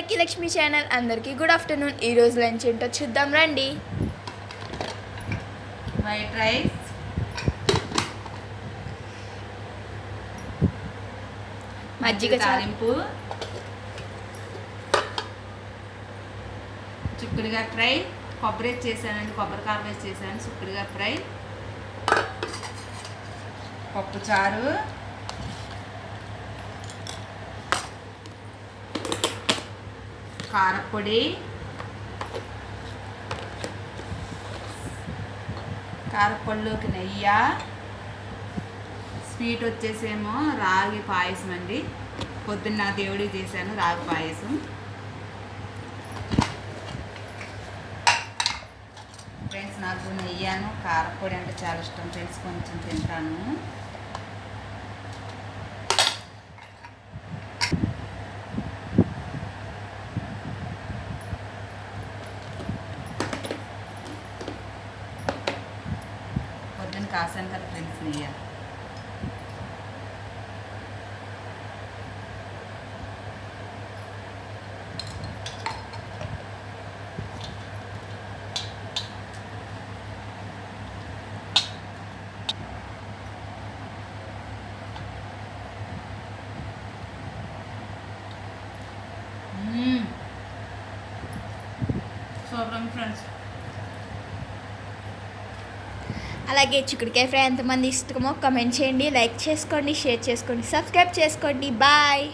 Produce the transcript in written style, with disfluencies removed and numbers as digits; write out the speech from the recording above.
Lucky Lakshmi channel అందరికీ good afternoon. ఈరోజు lunch ఏంటో చూద్దాం రండి. వైట్ రైస్, మజ్జిగ తాలింపు, చిక్కుడుగా ఫ్రై, కొబ్బరి చేశానండి, కొబ్బరి కారం వేసి చేశాను. చిక్కుడుగా ఫ్రై, పప్పు చారు, కారపొడి, కారపొడిలోకి నెయ్యి, స్వీట్ వచ్చేసేమో రాగి పాయసం అండి. పొద్దున్న దేవుడికి చేశాను రాగి పాయసం. ఫ్రెండ్స్, నాకు నెయ్యాను కారపొడి అంటే చాలా ఇష్టం ఫ్రెండ్స్, కొంచెం తింటాను. పొద్దున్న కాసాను కదా ఫ్రెండ్స్ నెయ్యి. Super friends. అలాగే చిక్కుడుకాయ ఫ్రై ఎంతమంది ఇష్టమో కమెంట్ చేయండి, లైక్ చేసుకోండి, షేర్ చేసుకోండి, సబ్స్క్రైబ్ చేసుకోండి. బాయ్.